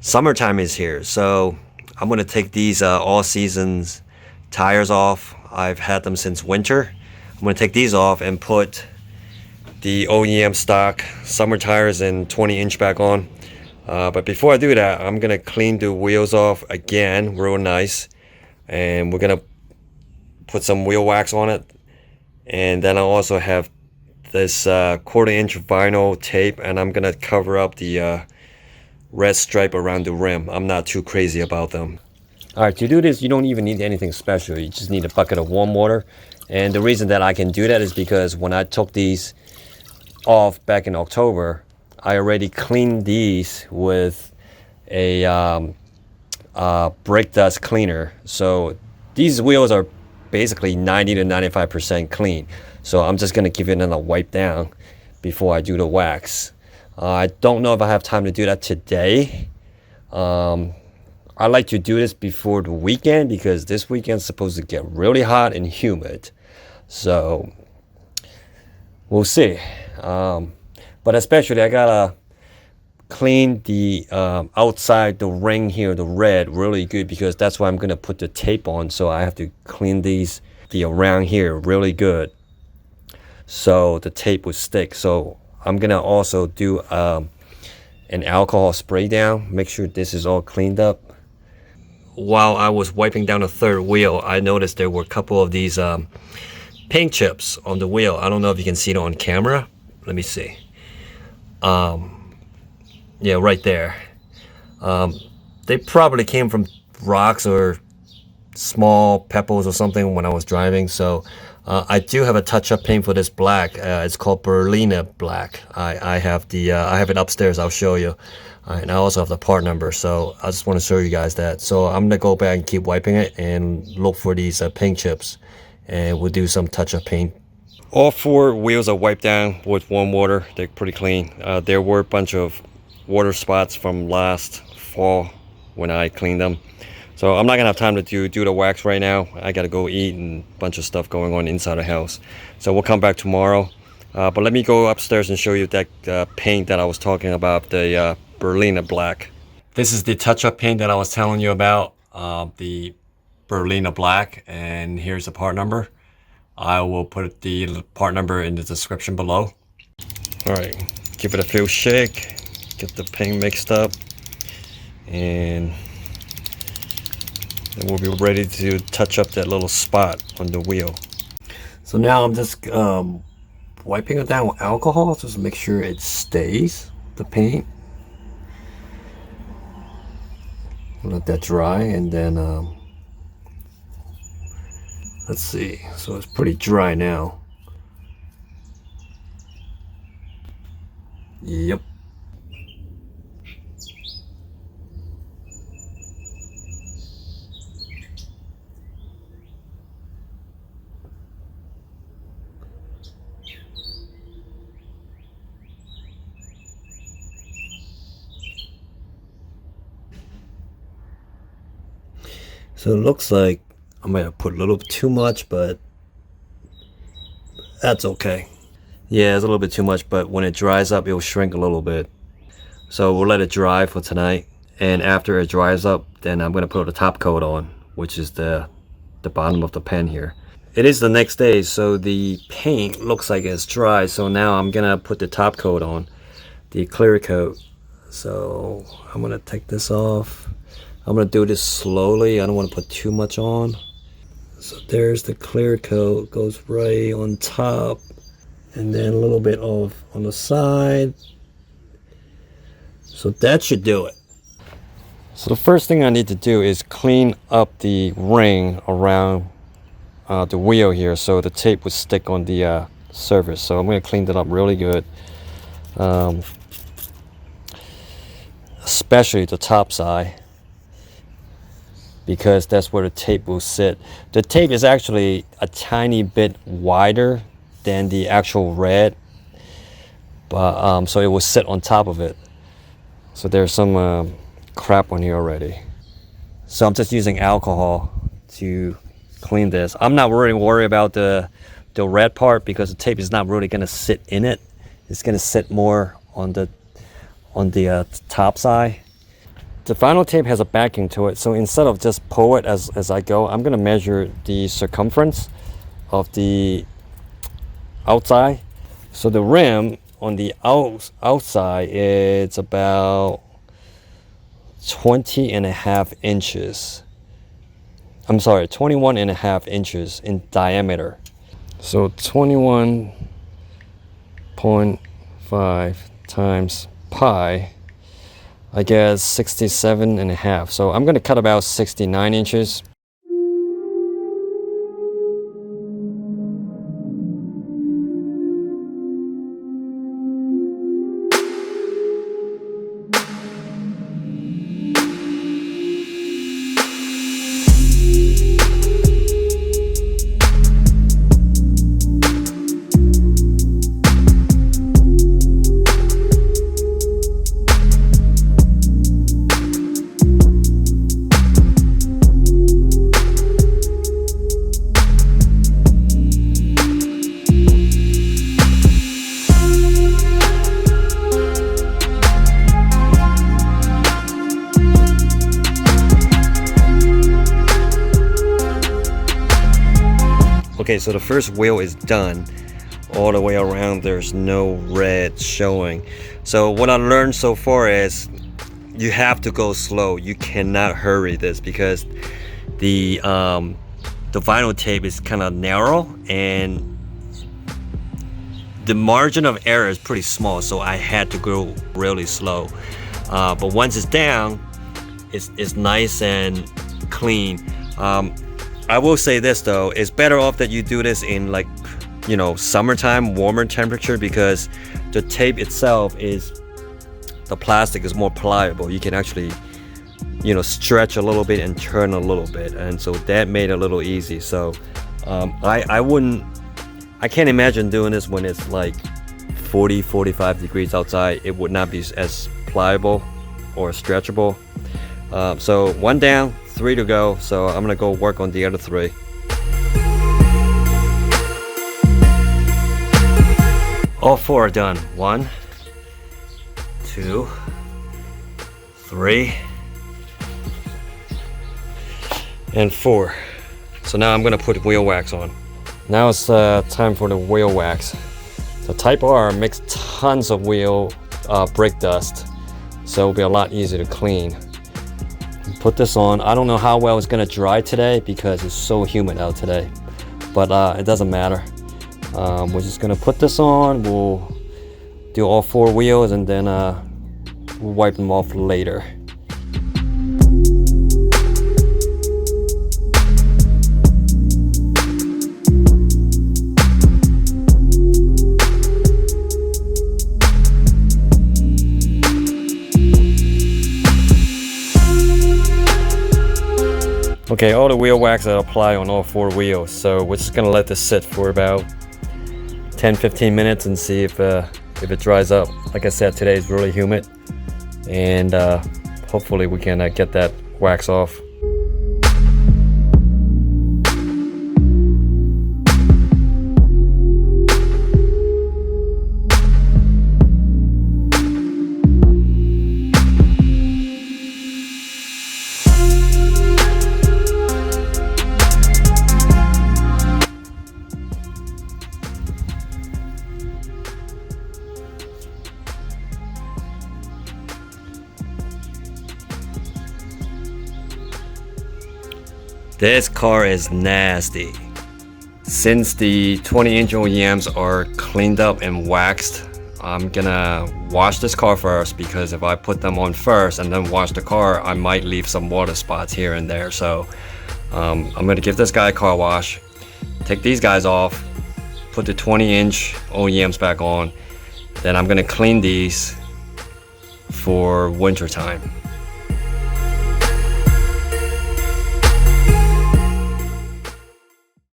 Summertime is here, so I'm gonna take these all seasons tires off. I've had them since winter. I'm gonna take these off and put the OEM stock summer tires and 20-inch back on. But before I do that, I'm gonna clean the wheels off again real nice, and we're gonna put some wheel wax on it. And then I also have this 1/4-inch vinyl tape, and I'm gonna cover up the red stripe around the rim. I'm not too crazy about them. Alright, to do this, you don't even need anything special. You just need a bucket of warm water. And the reason that I can do that is because when I took these off back in October, I already cleaned these with a brake dust cleaner. So these wheels are basically 90 to 95% clean. So I'm just going to give it a wipe down before I do the wax. I don't know if I have time to do that today. I like to do this before the weekend because this weekend's supposed to get really hot and humid. So we'll see. But especially I gotta clean the outside, the ring here, the red, really good, because that's why I'm gonna put the tape on. So I have to clean the around here really good, so the tape would stick. So I'm gonna also do an alcohol spray down, make sure this is all cleaned up. While I was wiping down the third wheel, I noticed there were a couple of these paint chips on the wheel. I don't know if you can see it on camera. Let me see. Yeah, right there. They probably came from rocks or small pebbles or something when I was driving. So I do have a touch-up paint for this black. It's called Berlina black. I have it upstairs. I'll show you. And I also have the part number. So I just want to show you guys that. So I'm gonna go back and keep wiping it and look for these paint chips, and we'll do some touch-up paint. All 4 wheels are wiped down with warm water. They're pretty clean. There were a bunch of water spots from last fall when I cleaned them. So I'm not gonna have time to do the wax right now. I gotta go eat and a bunch of stuff going on inside the house. So we'll come back tomorrow. But let me go upstairs and show you that paint that I was talking about, the Berlina black. This is the touch-up paint that I was telling you about, the Berlina black, and here's the part number. I will put the part number in the description below. Alright, give it a few shake, get the paint mixed up, and then we'll be ready to touch up that little spot on the wheel. So now I'm just wiping it down with alcohol just to make sure it stays, the paint. Let that dry, and then let's see. So it's pretty dry now. Yep. So it looks like I might have put a little bit too much, but that's okay. Yeah, it's a little bit too much, but when it dries up, it will shrink a little bit. So we'll let it dry for tonight, and after it dries up, then I'm gonna put the top coat on, which is the bottom of the pen here. It is the next day, so the paint looks like it's dry. So now I'm gonna put the top coat on, the clear coat. So I'm gonna take this off. I'm gonna do this slowly. I don't want to put too much on. So there's the clear coat, goes right on top, and then a little bit off on the side. So that should do it. So the first thing I need to do is clean up the ring around the wheel here, so the tape would stick on the surface. So I'm gonna clean that up really good, especially the top side, because that's where the tape will sit. The tape is actually a tiny bit wider than the actual red, but so it will sit on top of it. So there's some crap on here already. So I'm just using alcohol to clean this. I'm not really worried about the red part because the tape is not really going to sit in it. It's going to sit more on the top side. the vinyl tape has a backing to it, so instead of just pull it as I go, I'm gonna measure the circumference of the outside. So the rim on the outside is about 20.5 inches. I'm sorry, 21.5 inches in diameter. So 21.5 times pi, I guess 67.5. So I'm gonna cut about 69 inches. Okay, so the first wheel is done. All the way around, there's no red showing. So what I learned so far is you have to go slow. You cannot hurry this because the vinyl tape is kind of narrow and the margin of error is pretty small, so I had to go really slow. But once it's down, it's nice and clean. I will say this though, it's better off that you do this in, like, you know, summertime, warmer temperature, because the tape itself the plastic is more pliable. You can actually, you know, stretch a little bit and turn a little bit, and so that made it a little easy. So I can't imagine doing this when it's like 40-45 degrees outside. It would not be as pliable or stretchable. So 1 down, 3 to go, so I'm gonna go work on the other 3. All 4 are done. 1, 2, 3, and 4. So now I'm gonna put wheel wax on. Now it's time for the wheel wax. The Type R makes tons of wheel brake dust, so it'll be a lot easier to clean. Put this on. I don't know how well it's gonna dry today because it's so humid out today, but it doesn't matter. We're just gonna put this on. We'll do all 4 wheels and then we'll wipe them off later. Okay, all the wheel wax I apply on all 4 wheels, so we're just gonna let this sit for about 10-15 minutes and see if it dries up. Like I said, today is really humid, and hopefully we can get that wax off. This car is nasty. Since the 20-inch OEMs are cleaned up and waxed, I'm gonna wash this car first, because if I put them on first and then wash the car, I might leave some water spots here and there. So I'm gonna give this guy a car wash, take these guys off, put the 20-inch OEMs back on, then I'm gonna clean these for winter time.